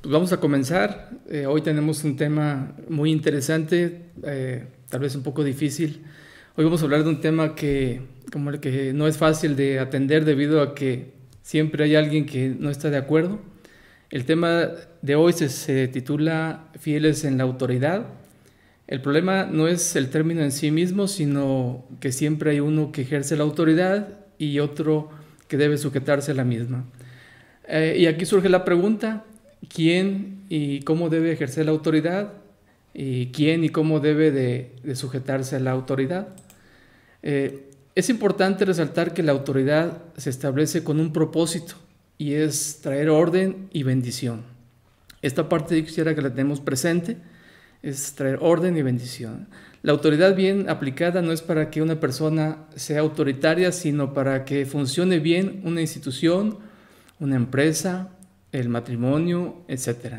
Pues vamos a comenzar. Hoy tenemos un tema muy interesante, tal vez un poco difícil. Hoy vamos a hablar de un tema como el que no es fácil de atender debido a que siempre hay alguien que no está de acuerdo. El tema de hoy se titula Fieles en la autoridad. El problema no es el término en sí mismo, sino que siempre hay uno que ejerce la autoridad y otro que debe sujetarse a la misma. Y aquí surge la pregunta: ¿quién y cómo debe ejercer la autoridad? ¿Y quién y cómo debe de sujetarse a la autoridad? Es importante resaltar que la autoridad se establece con un propósito, y es traer orden y bendición. Esta parte yo quisiera que la tenemos presente, es traer orden y bendición. La autoridad bien aplicada no es para que una persona sea autoritaria, sino para que funcione bien una institución, una empresa, el matrimonio, etc.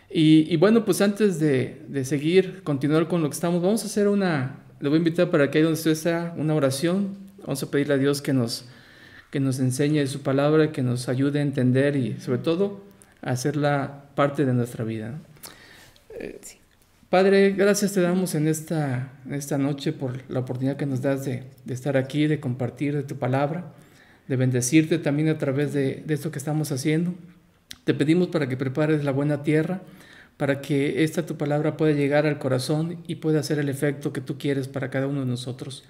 Y bueno, pues antes de continuar con lo que estamos, vamos a hacer le voy a invitar para que ahí donde usted está, una oración. Vamos a pedirle a Dios que nos enseñe su palabra, que nos ayude a entender y sobre todo a hacerla parte de nuestra vida. Sí. Padre, gracias te damos en esta noche por la oportunidad que nos das de estar aquí, de compartir de tu palabra, de bendecirte también a través de esto que estamos haciendo. Te pedimos para que prepares la buena tierra, para que tu palabra pueda llegar al corazón y pueda hacer el efecto que tú quieres para cada uno de nosotros.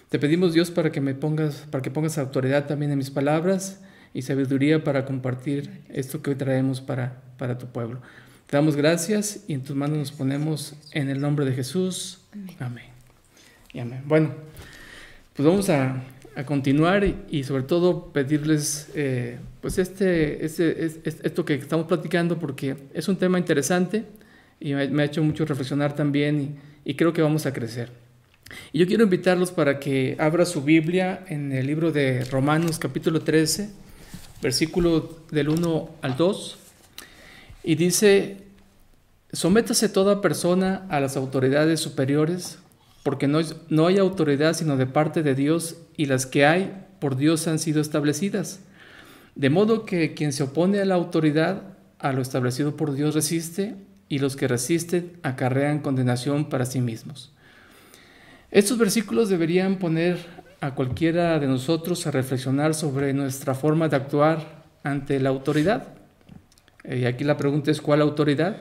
Te pedimos, Dios, para que pongas autoridad también en mis palabras y sabiduría para compartir esto que hoy traemos para tu pueblo. Te damos gracias y en tus manos nos ponemos en el nombre de Jesús. Amén. Y amén. Bueno, pues vamos a continuar y sobre todo pedirles pues esto que estamos platicando, porque es un tema interesante y me ha hecho mucho reflexionar también y creo que vamos a crecer. Y yo quiero invitarlos para que abra su Biblia en el libro de Romanos capítulo 13, versículo del 1 al 2, y dice: sométase toda persona a las autoridades superiores, porque no hay autoridad sino de parte de Dios, y las que hay por Dios han sido establecidas. De modo que quien se opone a la autoridad, a lo establecido por Dios resiste, y los que resisten acarrean condenación para sí mismos. Estos versículos deberían poner a cualquiera de nosotros a reflexionar sobre nuestra forma de actuar ante la autoridad. Y aquí la pregunta es: ¿cuál autoridad?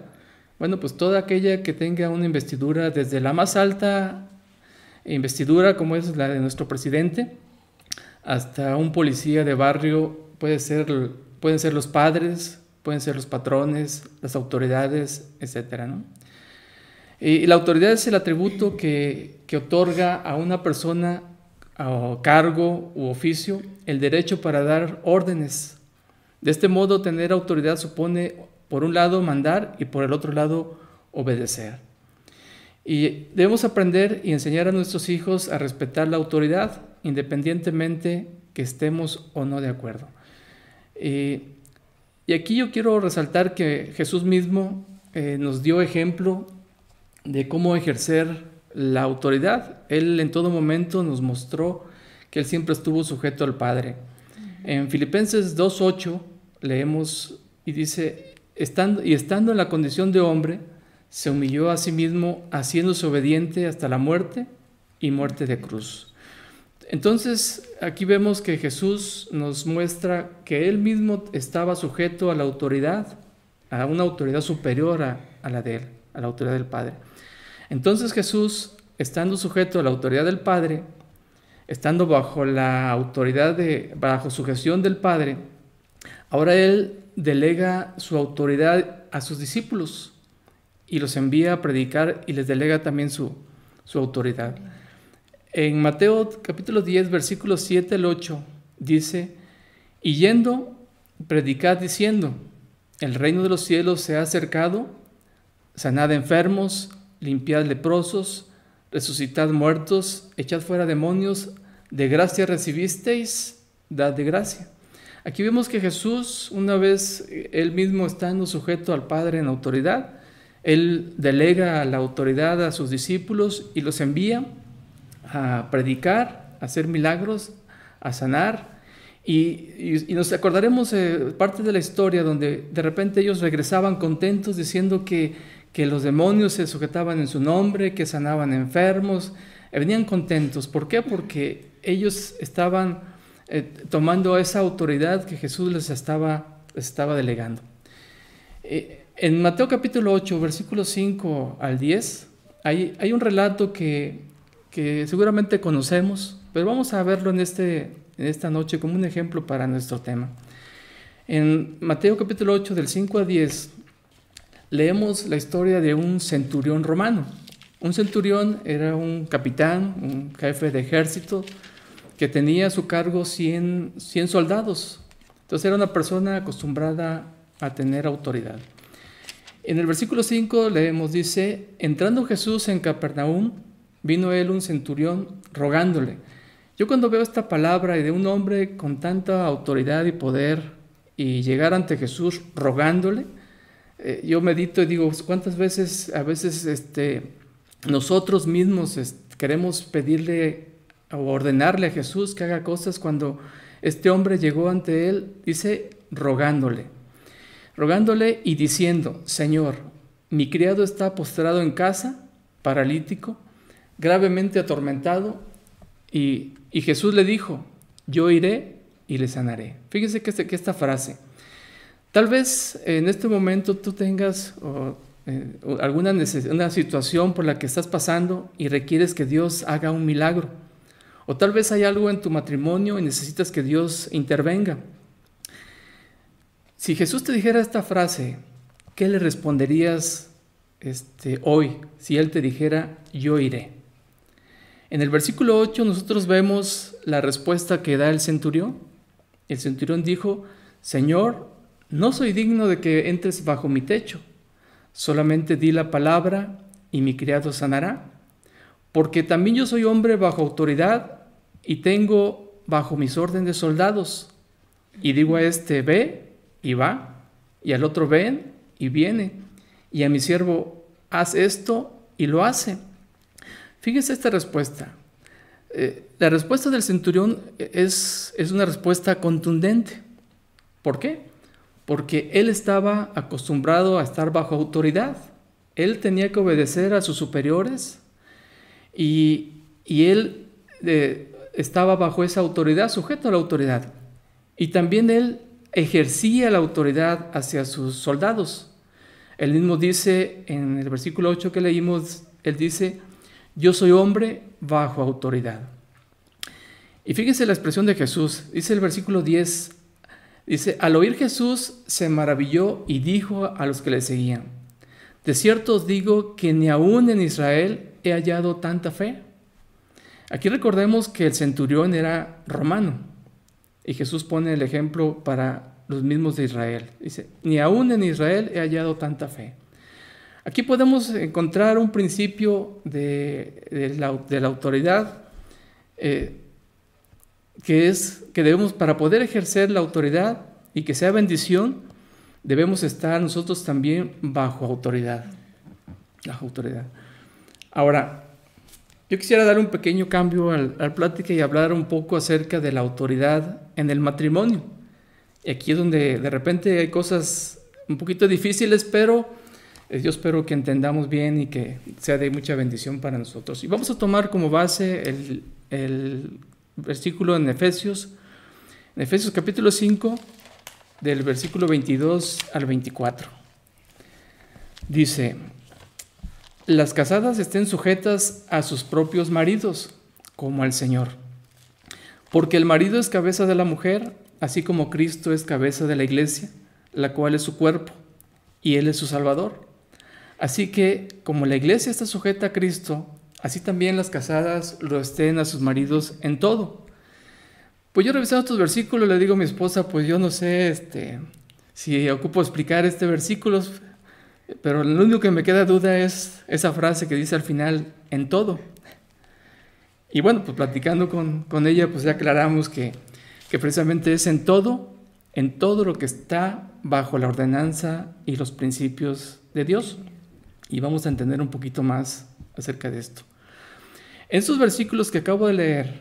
Bueno, pues toda aquella que tenga una investidura, desde la más alta investidura, como es la de nuestro presidente, hasta un policía de barrio. Pueden ser los padres, pueden ser los patrones, las autoridades, etc., ¿no? Y la autoridad es el atributo que otorga a una persona, a cargo u oficio, el derecho para dar órdenes. De este modo, tener autoridad supone, por un lado, mandar, y por el otro lado, obedecer. Y debemos aprender y enseñar a nuestros hijos a respetar la autoridad, independientemente que estemos o no de acuerdo. Y aquí yo quiero resaltar que Jesús mismo nos dio ejemplo de cómo ejercer la autoridad. Él en todo momento nos mostró que Él siempre estuvo sujeto al Padre. En Filipenses 2:8 leemos y dice: estando en la condición de hombre, se humilló a sí mismo, haciéndose obediente hasta la muerte y muerte de cruz. Entonces, aquí vemos que Jesús nos muestra que Él mismo estaba sujeto a la autoridad, a una autoridad superior a la de Él, a la autoridad del Padre. Entonces Jesús, estando sujeto a la autoridad del Padre, estando bajo sujeción del Padre, ahora Él delega su autoridad a sus discípulos y los envía a predicar, y les delega también su autoridad. En Mateo capítulo 10, versículos 7 al 8, dice: y yendo, predicad diciendo: el reino de los cielos se ha acercado, sanad enfermos, limpiad leprosos, resucitad muertos, echad fuera demonios, de gracia recibisteis, dad de gracia. Aquí vemos que Jesús, una vez Él mismo estando sujeto al Padre en autoridad, Él delega la autoridad a sus discípulos y los envía a predicar, a hacer milagros, a sanar Y nos acordaremos parte de la historia donde de repente ellos regresaban contentos diciendo que los demonios se sujetaban en su nombre, que sanaban enfermos, venían contentos. ¿Por qué? Porque ellos estaban tomando esa autoridad que Jesús les estaba delegando. En Mateo capítulo 8, versículos 5 al 10, hay un relato que seguramente conocemos, pero vamos a verlo en esta noche como un ejemplo para nuestro tema. En Mateo capítulo 8, del 5 a 10, leemos la historia de un centurión romano. Un centurión era un capitán, un jefe de ejército que tenía a su cargo 100 soldados. Entonces era una persona acostumbrada a tener autoridad. En el versículo 5 leemos, dice: entrando Jesús en Capernaum, vino él un centurión rogándole. Yo cuando veo esta palabra y de un hombre con tanta autoridad y poder y llegar ante Jesús rogándole, yo medito y digo, ¿cuántas veces a veces nosotros mismos queremos pedirle o ordenarle a Jesús que haga cosas cuando este hombre llegó ante él? Dice rogándole y diciendo: Señor, mi criado está postrado en casa, paralítico, gravemente atormentado. Y Jesús le dijo: yo iré y le sanaré. Fíjese que esta frase, tal vez en este momento tú tengas una situación por la que estás pasando y requieres que Dios haga un milagro. O tal vez hay algo en tu matrimonio y necesitas que Dios intervenga. Si Jesús te dijera esta frase, ¿qué le responderías hoy si Él te dijera: yo iré? En el versículo 8 nosotros vemos la respuesta que da el centurión. El centurión dijo: Señor, no soy digno de que entres bajo mi techo. Solamente di la palabra y mi criado sanará. Porque también yo soy hombre bajo autoridad y tengo bajo mis órdenes soldados. Y digo a ve y va, y al otro ven y viene, y a mi siervo haz esto y lo hace. Fíjese esta respuesta. La respuesta del centurión es una respuesta contundente. ¿Por qué? Porque él estaba acostumbrado a estar bajo autoridad. Él tenía que obedecer a sus superiores y él estaba bajo esa autoridad, sujeto a la autoridad. Y también él ejercía la autoridad hacia sus soldados. Él mismo dice en el versículo 8 que leímos, él dice: yo soy hombre bajo autoridad. Y fíjese la expresión de Jesús. Dice el versículo 10, dice: al oír Jesús se maravilló y dijo a los que le seguían: de cierto os digo que ni aún en Israel he hallado tanta fe. Aquí recordemos que el centurión era romano. Y Jesús pone el ejemplo para los mismos de Israel. Dice: ni aún en Israel he hallado tanta fe. Aquí podemos encontrar un principio de la autoridad que es que debemos, para poder ejercer la autoridad y que sea bendición, debemos estar nosotros también bajo autoridad. Bajo autoridad. Ahora, yo quisiera dar un pequeño cambio al plática y hablar un poco acerca de la autoridad en el matrimonio. Y aquí es donde de repente hay cosas un poquito difíciles, pero yo espero que entendamos bien y que sea de mucha bendición para nosotros. Y vamos a tomar como base el versículo en Efesios capítulo 5, del versículo 22 al 24. Dice: las casadas estén sujetas a sus propios maridos, como al Señor. Porque el marido es cabeza de la mujer, así como Cristo es cabeza de la iglesia, la cual es su cuerpo, y Él es su Salvador. Así que, como la iglesia está sujeta a Cristo, así también las casadas lo estén a sus maridos en todo. Pues yo revisando estos versículos le digo a mi esposa, pues yo no sé si ocupo explicar este versículo, pero lo único que me queda duda es esa frase que dice al final: en todo. Y bueno, pues platicando con ella, pues ya aclaramos que precisamente es en todo lo que está bajo la ordenanza y los principios de Dios. Y vamos a entender un poquito más acerca de esto. En estos versículos que acabo de leer,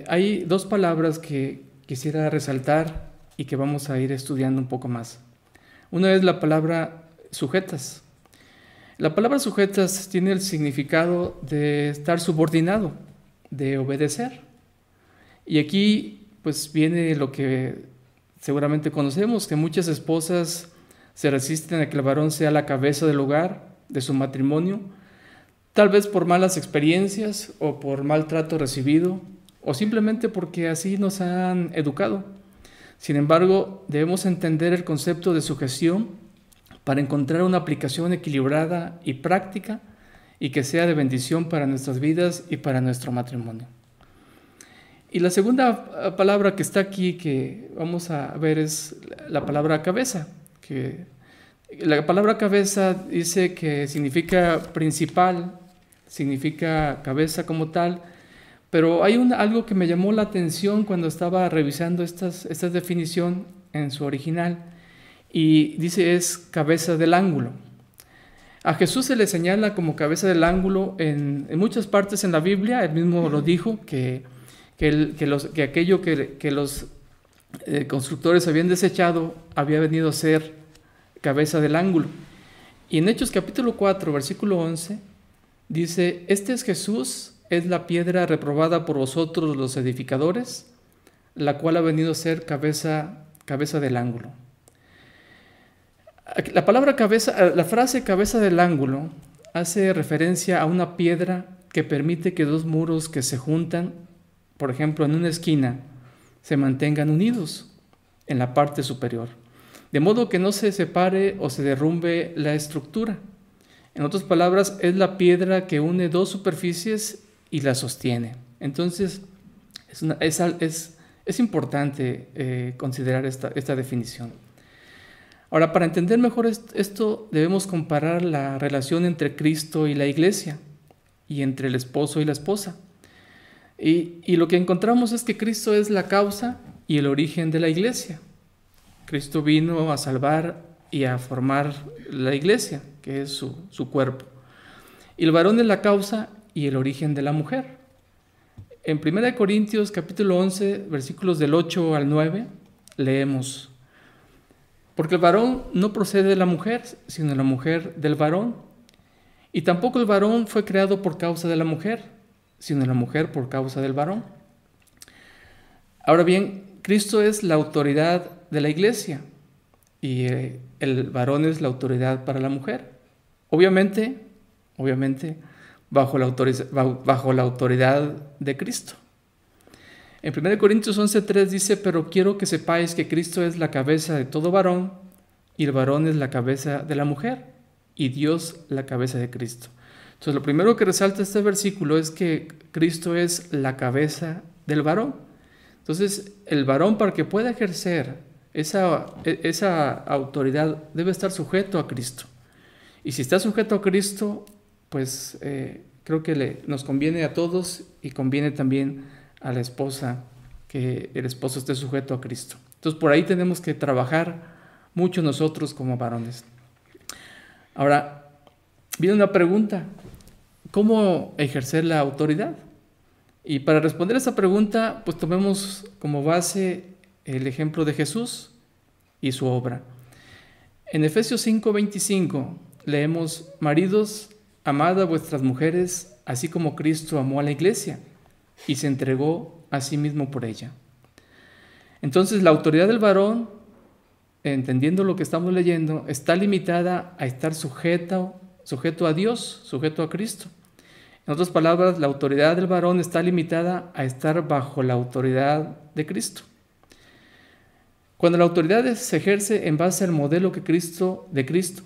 hay dos palabras que quisiera resaltar y que vamos a ir estudiando un poco más. Una es la palabra sujetas. La palabra sujetas tiene el significado de estar subordinado, de obedecer. Y aquí pues viene lo que seguramente conocemos, que muchas esposas se resisten a que el varón sea la cabeza del hogar, de su matrimonio, tal vez por malas experiencias o por maltrato recibido, o simplemente porque así nos han educado. Sin embargo, debemos entender el concepto de sujeción para encontrar una aplicación equilibrada y práctica y que sea de bendición para nuestras vidas y para nuestro matrimonio. Y la segunda palabra que está aquí que vamos a ver es la palabra cabeza, que la palabra cabeza dice que significa principal, significa cabeza como tal, pero hay algo que me llamó la atención cuando estaba revisando esta definición en su original, y dice es cabeza del ángulo. A Jesús se le señala como cabeza del ángulo en muchas partes en la Biblia. Él mismo lo dijo, que aquello que los constructores habían desechado había venido a ser cabeza del ángulo. Y en Hechos capítulo 4, versículo 11, dice, este es Jesús, es la piedra reprobada por vosotros los edificadores, la cual ha venido a ser cabeza del ángulo. La palabra cabeza, la frase cabeza del ángulo hace referencia a una piedra que permite que dos muros que se juntan, por ejemplo en una esquina, se mantengan unidos en la parte superior, de modo que no se separe o se derrumbe la estructura. En otras palabras, es la piedra que une dos superficies y la sostiene. Entonces, es importante considerar esta definición. Ahora, para entender mejor esto, debemos comparar la relación entre Cristo y la iglesia, y entre el esposo y la esposa. Y lo que encontramos es que Cristo es la causa y el origen de la iglesia. Cristo vino a salvar y a formar la iglesia, que es su cuerpo. Y el varón es la causa y el origen de la mujer. En 1 Corintios capítulo 11, versículos del 8 al 9, leemos: porque el varón no procede de la mujer, sino la mujer del varón. Y tampoco el varón fue creado por causa de la mujer, sino la mujer por causa del varón. Ahora bien, Cristo es la autoridad de la iglesia y el varón es la autoridad para la mujer. Obviamente, bajo la autoridad de Cristo. En 1 Corintios 11:3 dice, pero quiero que sepáis que Cristo es la cabeza de todo varón, y el varón es la cabeza de la mujer, y Dios la cabeza de Cristo. Entonces, lo primero que resalta este versículo es que Cristo es la cabeza del varón. Entonces, el varón, para que pueda ejercer esa autoridad, debe estar sujeto a Cristo. Y si está sujeto a Cristo, pues creo que nos conviene a todos y conviene también a la esposa que el esposo esté sujeto a Cristo. Entonces, por ahí tenemos que trabajar mucho nosotros como varones. Ahora, viene una pregunta: ¿cómo ejercer la autoridad? Y para responder a esa pregunta, pues tomemos como base el ejemplo de Jesús y su obra. En Efesios 5:25 leemos: maridos, amad a vuestras mujeres, así como Cristo amó a la iglesia y se entregó a sí mismo por ella. Entonces, la autoridad del varón, entendiendo lo que estamos leyendo, está limitada a estar sujeto a Dios, sujeto a Cristo. En otras palabras, la autoridad del varón está limitada a estar bajo la autoridad de Cristo. Cuando la autoridad se ejerce en base al modelo de Cristo,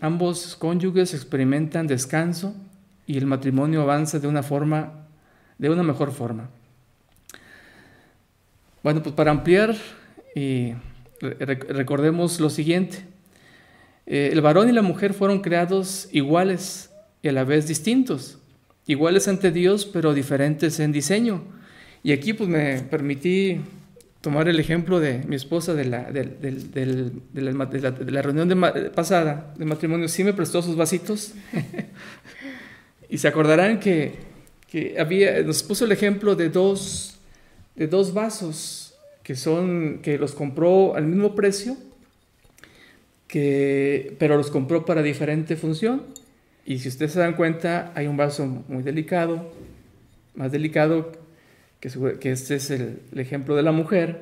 ambos cónyuges experimentan descanso y el matrimonio avanza de una mejor forma. Bueno, pues para ampliar, recordemos lo siguiente. El varón y la mujer fueron creados iguales y a la vez distintos, iguales ante Dios, pero diferentes en diseño. Y aquí pues me permití tomar el ejemplo de mi esposa de la reunión pasada de matrimonio. Sí me prestó sus vasitos y se acordarán que nos puso el ejemplo de dos vasos que los compró al mismo precio, pero los compró para diferente función. Y si ustedes se dan cuenta, hay un vaso muy delicado, más delicado, que este es el ejemplo de la mujer,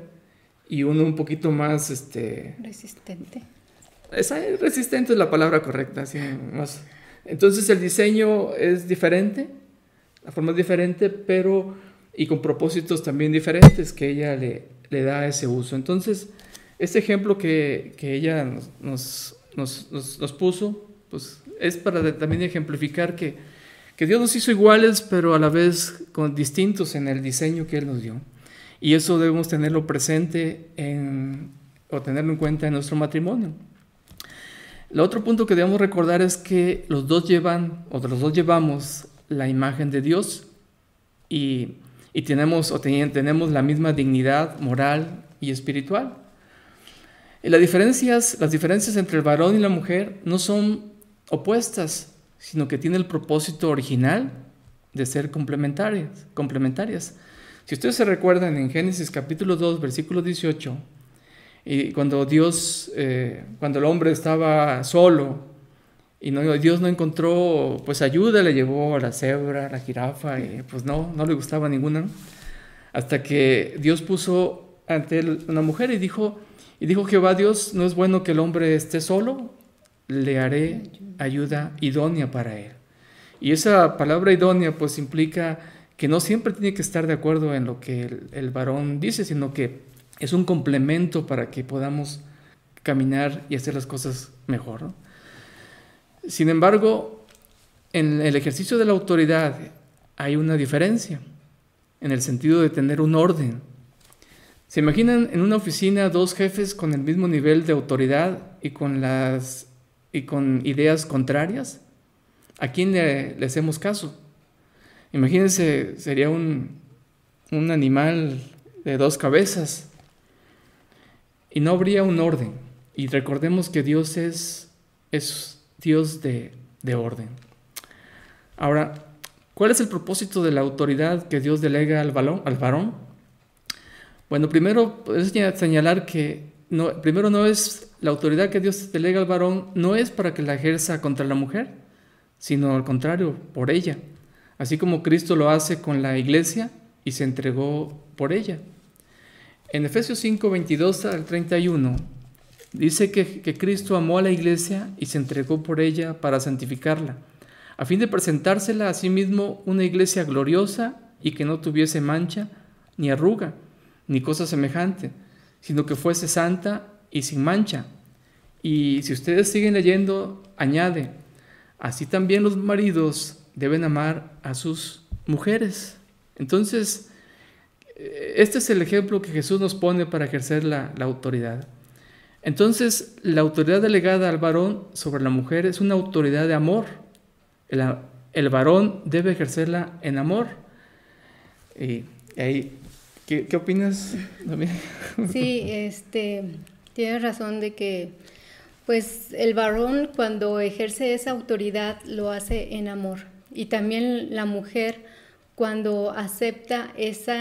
y uno un poquito más... resistente. Resistente es la palabra correcta. Sí, más. Entonces el diseño es diferente, la forma es diferente, pero y con propósitos también diferentes que ella le da ese uso. Entonces, este ejemplo que ella nos puso, pues es para también ejemplificar que Dios nos hizo iguales, pero a la vez distintos en el diseño que Él nos dio. Y eso debemos tenerlo presente o tenerlo en cuenta en nuestro matrimonio. El otro punto que debemos recordar es que los dos llevamos la imagen de Dios y tenemos la misma dignidad moral y espiritual. Y las diferencias entre el varón y la mujer no son opuestas, sino que tienen el propósito original de ser complementarias. Si ustedes se recuerdan en Génesis capítulo 2, versículo 18, y cuando el hombre estaba solo y Dios no encontró pues ayuda, le llevó a la cebra, a la jirafa, y pues no le gustaba ninguna, ¿no? Hasta que Dios puso ante él una mujer y dijo Jehová Dios, no es bueno que el hombre esté solo, le haré ayuda idónea para él. Y esa palabra idónea pues implica que no siempre tiene que estar de acuerdo en lo que el varón dice, sino que es un complemento para que podamos caminar y hacer las cosas mejor, ¿no? Sin embargo, en el ejercicio de la autoridad hay una diferencia, en el sentido de tener un orden. ¿Se imaginan en una oficina dos jefes con el mismo nivel de autoridad y con ideas contrarias? ¿A quién le hacemos caso? Imagínense, sería un animal de dos cabezas y no habría un orden. Y recordemos que Dios es Dios de orden. Ahora, ¿cuál es el propósito de la autoridad que Dios delega al varón? Bueno, primero es señalar que no es la autoridad que Dios delega al varón, no es para que la ejerza contra la mujer, sino al contrario, por ella. Así como Cristo lo hace con la iglesia y se entregó por ella. En Efesios 5, 22 al 31, dice que Cristo amó a la iglesia y se entregó por ella para santificarla, a fin de presentársela a sí mismo una iglesia gloriosa y que no tuviese mancha, ni arruga, ni cosa semejante, sino que fuese santa y sin mancha. Y si ustedes siguen leyendo, añade, así también los maridos deben amar a sus mujeres. Entonces, este es el ejemplo que Jesús nos pone para ejercer la autoridad. Entonces, la autoridad delegada al varón sobre la mujer es una autoridad de amor. El varón debe ejercerla en amor. Y ahí, ¿qué opinas, Damián? Sí, tienes razón de que pues el varón cuando ejerce esa autoridad lo hace en amor. Y también la mujer cuando acepta ese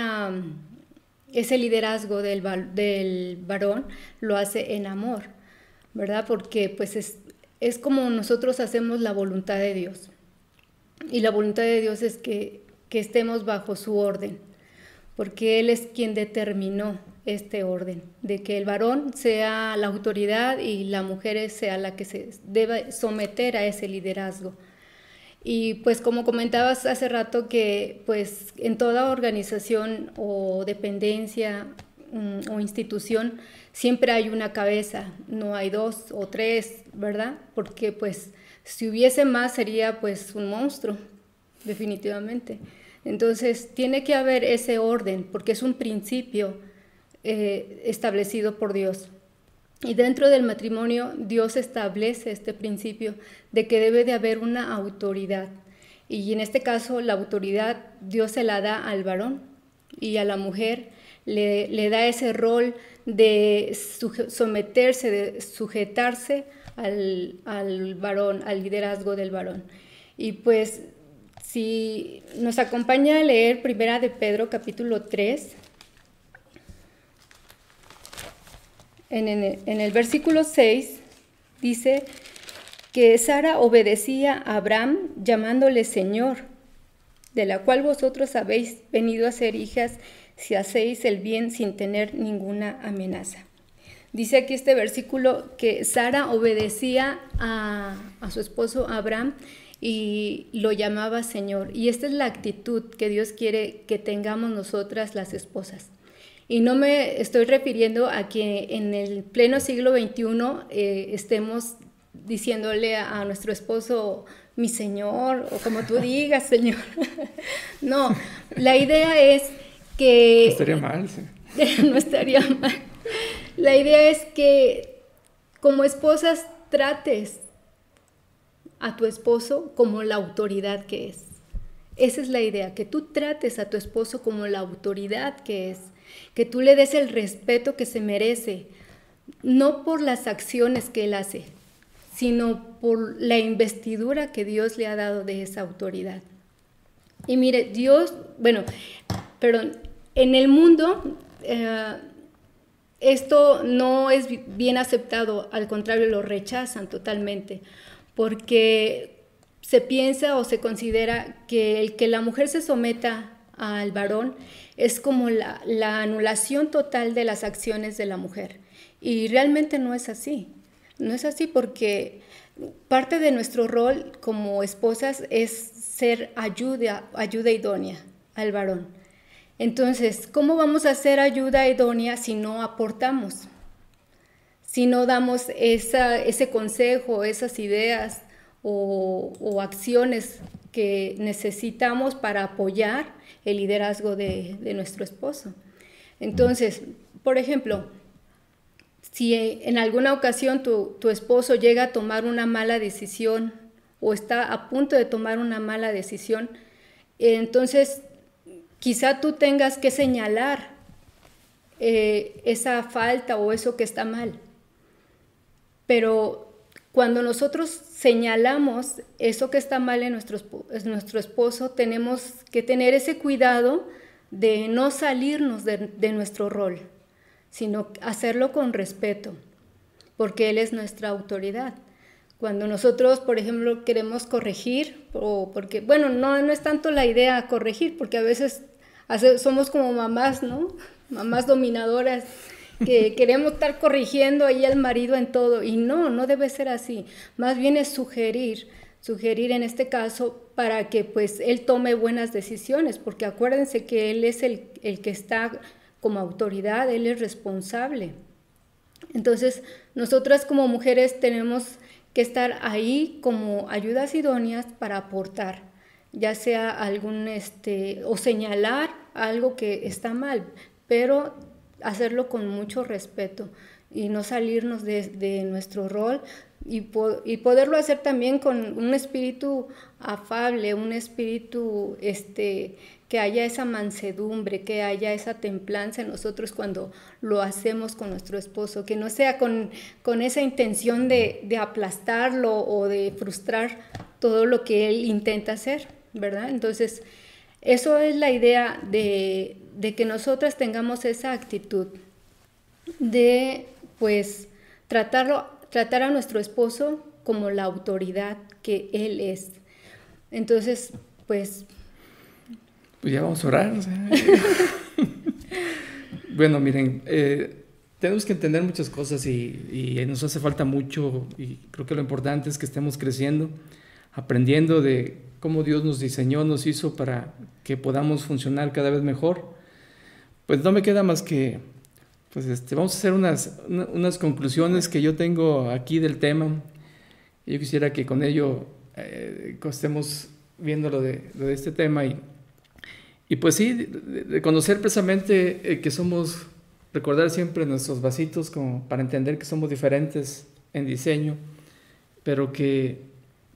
liderazgo del varón, lo hace en amor, ¿verdad? Porque pues es como nosotros hacemos la voluntad de Dios. Y la voluntad de Dios es que estemos bajo su orden, porque Él es quien determinó este orden, de que el varón sea la autoridad y la mujer sea la que se debe someter a ese liderazgo. Y pues como comentabas hace rato que pues en toda organización o dependencia o institución siempre hay una cabeza, no hay dos o tres, ¿verdad? Porque pues si hubiese más sería pues un monstruo, definitivamente. Entonces tiene que haber ese orden porque es un principio establecido por Dios. Y dentro del matrimonio Dios establece este principio de que debe de haber una autoridad. Y en este caso la autoridad Dios se la da al varón y a la mujer le da ese rol de someterse, de sujetarse al varón, al liderazgo del varón. Y pues si nos acompaña a leer Primera de Pedro capítulo 3. en el versículo 6 dice que Sara obedecía a Abraham llamándole Señor, de la cual vosotros habéis venido a ser hijas si hacéis el bien sin tener ninguna amenaza. Dice aquí este versículo que Sara obedecía a su esposo Abraham y lo llamaba Señor. Y esta es la actitud que Dios quiere que tengamos nosotras las esposas. Y no me estoy refiriendo a que en el pleno siglo XXI estemos diciéndole a nuestro esposo mi Señor, o como tú digas, Señor. No, la idea es que... No estaría mal, sí. No estaría mal. La idea es que como esposas trates a tu esposo como la autoridad que es. Esa es la idea, que tú trates a tu esposo como la autoridad que es, que tú le des el respeto que se merece, no por las acciones que él hace, sino por la investidura que Dios le ha dado de esa autoridad. Y mire, Dios, en el mundo esto no es bien aceptado, al contrario, lo rechazan totalmente, porque se piensa o se considera que el que la mujer se someta al varón es como la anulación total de las acciones de la mujer. Y realmente no es así. No es así porque parte de nuestro rol como esposas es ser ayuda idónea al varón. Entonces, ¿cómo vamos a hacer ayuda idónea si no aportamos? Si no damos ese consejo, esas ideas o acciones que necesitamos para apoyar el liderazgo de nuestro esposo. Entonces, por ejemplo, si en alguna ocasión tu esposo llega a tomar una mala decisión o está a punto de tomar una mala decisión, entonces quizá tú tengas que señalar esa falta o eso que está mal. Pero cuando nosotros señalamos eso que está mal en nuestro esposo, tenemos que tener ese cuidado de no salirnos de nuestro rol, sino hacerlo con respeto, porque él es nuestra autoridad. Cuando nosotros, por ejemplo, queremos corregir, o porque, no es tanto la idea corregir, porque a veces somos como mamás, ¿no? Mamás dominadoras, que queremos estar corrigiendo ahí al marido en todo, y no debe ser así. Más bien es sugerir en este caso para que pues él tome buenas decisiones, porque acuérdense que él es el que está como autoridad, él es responsable. Entonces, nosotras como mujeres tenemos que estar ahí como ayudas idóneas para aportar, ya sea algún o señalar algo que está mal, pero hacerlo con mucho respeto y no salirnos de nuestro rol y poderlo hacer también con un espíritu afable, un espíritu que haya esa mansedumbre, que haya esa templanza en nosotros cuando lo hacemos con nuestro esposo, que no sea con esa intención de aplastarlo o de frustrar todo lo que él intenta hacer, ¿verdad? Entonces, eso es la idea de que nosotras tengamos esa actitud de, pues, tratar a nuestro esposo como la autoridad que él es. Entonces, pues ya vamos a orar. O sea. Bueno, miren, tenemos que entender muchas cosas y nos hace falta mucho, y creo que lo importante es que estemos creciendo, aprendiendo de cómo Dios nos diseñó, nos hizo para que podamos funcionar cada vez mejor. Pues no me queda más que pues vamos a hacer unas conclusiones que yo tengo aquí del tema. Yo quisiera que con ello estemos viendo lo de este tema y pues sí, de conocer precisamente que somos, recordar siempre nuestros vasitos como para entender que somos diferentes en diseño, pero que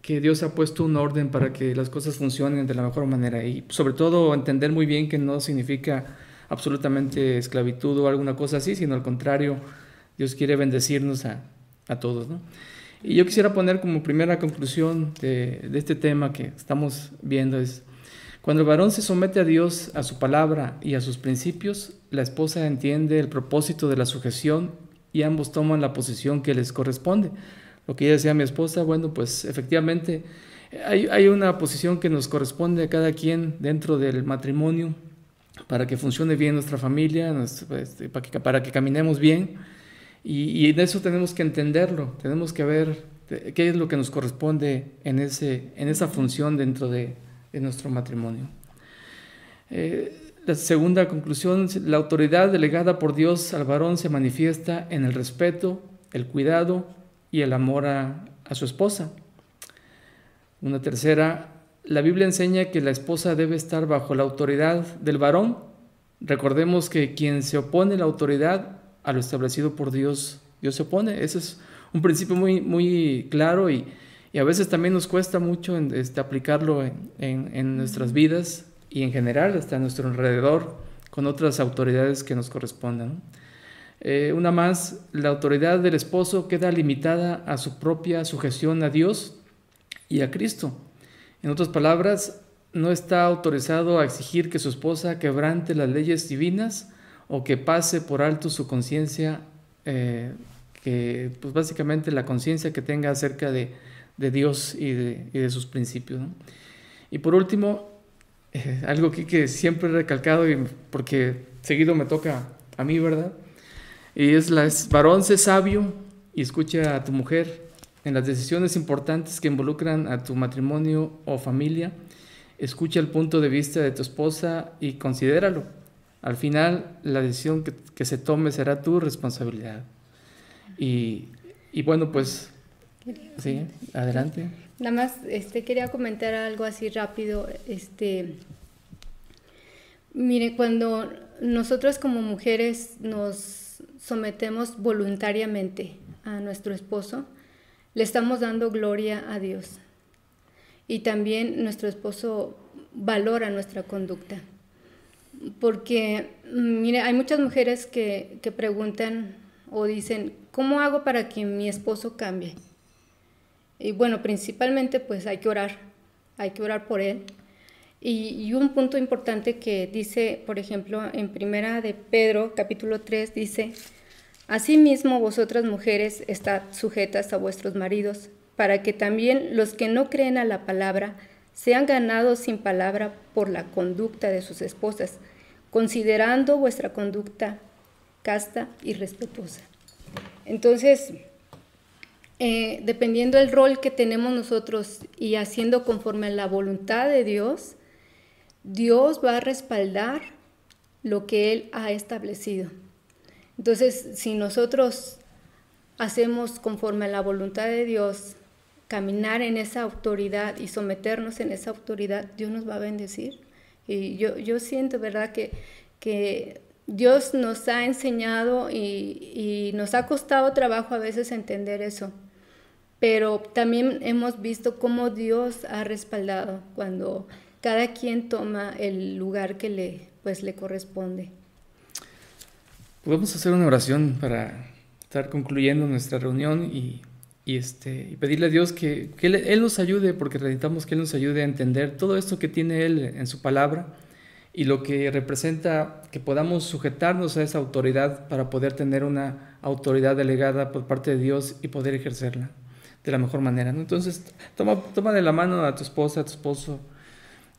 Dios ha puesto un orden para que las cosas funcionen de la mejor manera y sobre todo entender muy bien que no significa absolutamente esclavitud o alguna cosa así, sino al contrario, Dios quiere bendecirnos a todos, ¿no? Y yo quisiera poner como primera conclusión de este tema que estamos viendo es: cuando el varón se somete a Dios, a su palabra y a sus principios, la esposa entiende el propósito de la sujeción y ambos toman la posición que les corresponde. Lo que ella decía, mi esposa, bueno, pues efectivamente hay una posición que nos corresponde a cada quien dentro del matrimonio para que funcione bien nuestra familia, para que caminemos bien, y en eso tenemos que entenderlo, tenemos que ver qué es lo que nos corresponde en esa función dentro de nuestro matrimonio. La segunda conclusión, la autoridad delegada por Dios al varón se manifiesta en el respeto, el cuidado y el amor a su esposa. Una tercera, la Biblia enseña que la esposa debe estar bajo la autoridad del varón. Recordemos que quien se opone a la autoridad, a lo establecido por Dios, Dios se opone. Ese es un principio muy, muy claro y a veces también nos cuesta mucho aplicarlo en nuestras vidas y en general hasta a nuestro alrededor con otras autoridades que nos correspondan, ¿no? Una más, la autoridad del esposo queda limitada a su propia sujeción a Dios y a Cristo. En otras palabras, no está autorizado a exigir que su esposa quebrante las leyes divinas o que pase por alto su conciencia, pues básicamente la conciencia que tenga acerca de Dios y de sus principios, ¿no? Y por último, algo que siempre he recalcado, porque seguido me toca a mí, ¿verdad? Y es varón, sé sabio y escucha a tu mujer en las decisiones importantes que involucran a tu matrimonio o familia. Escucha el punto de vista de tu esposa y considéralo. Al final, la decisión que se tome será tu responsabilidad. Y bueno, pues, sí, adelante. Nada más quería comentar algo así rápido. Mire, cuando nosotros como mujeres nos sometemos voluntariamente a nuestro esposo, le estamos dando gloria a Dios. Y también nuestro esposo valora nuestra conducta. Porque, mire, hay muchas mujeres que preguntan o dicen, ¿cómo hago para que mi esposo cambie? Y bueno, principalmente pues hay que orar por él. Y un punto importante que dice, por ejemplo, en Primera de Pedro, capítulo 3, dice, asimismo vosotras mujeres estad sujetas a vuestros maridos, para que también los que no creen a la palabra sean ganados sin palabra por la conducta de sus esposas, considerando vuestra conducta casta y respetuosa. Entonces, dependiendo del rol que tenemos nosotros y haciendo conforme a la voluntad de Dios, Dios va a respaldar lo que Él ha establecido. Entonces, si nosotros hacemos conforme a la voluntad de Dios, caminar en esa autoridad y someternos en esa autoridad, Dios nos va a bendecir. Y yo siento, ¿verdad?, que Dios nos ha enseñado y nos ha costado trabajo a veces entender eso. Pero también hemos visto cómo Dios ha respaldado cuando cada quien toma el lugar que le corresponde. Podemos hacer una oración para estar concluyendo nuestra reunión y pedirle a Dios que Él nos ayude, porque necesitamos que Él nos ayude a entender todo esto que tiene Él en su palabra y lo que representa que podamos sujetarnos a esa autoridad para poder tener una autoridad delegada por parte de Dios y poder ejercerla de la mejor manera, ¿no? Entonces, toma de la mano a tu esposa, a tu esposo,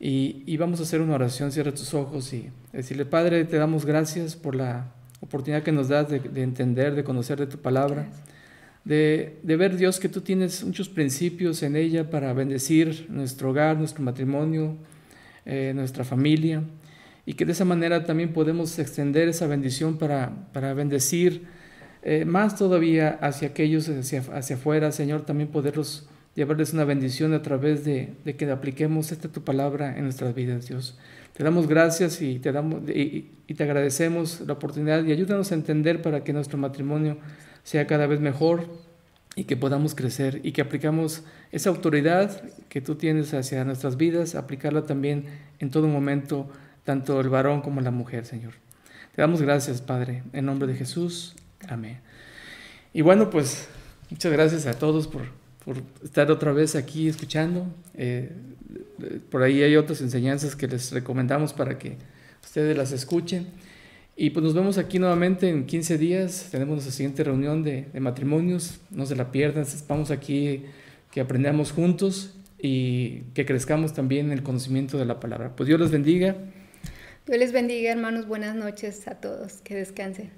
y vamos a hacer una oración. Cierra tus ojos y decirle: Padre, te damos gracias por la oportunidad que nos das de entender, de conocer de tu palabra, de ver, Dios, que tú tienes muchos principios en ella para bendecir nuestro hogar, nuestro matrimonio, nuestra familia, y que de esa manera también podemos extender esa bendición para bendecir más todavía hacia aquellos hacia afuera, Señor, también poderlos llevarles una bendición a través de que apliquemos tu palabra en nuestras vidas, Dios. Te damos gracias y te agradecemos la oportunidad, y ayúdanos a entender para que nuestro matrimonio sea cada vez mejor y que podamos crecer y que aplicamos esa autoridad que tú tienes hacia nuestras vidas, aplicarla también en todo momento, tanto el varón como la mujer, Señor. Te damos gracias, Padre, en nombre de Jesús. Amén. Y bueno, pues muchas gracias a todos por estar otra vez aquí escuchando. Por ahí hay otras enseñanzas que les recomendamos para que ustedes las escuchen. Y pues nos vemos aquí nuevamente en 15 días. Tenemos nuestra siguiente reunión de matrimonios. No se la pierdan. Vamos aquí que aprendamos juntos y que crezcamos también en el conocimiento de la palabra. Pues Dios les bendiga. Dios les bendiga, hermanos. Buenas noches a todos. Que descansen.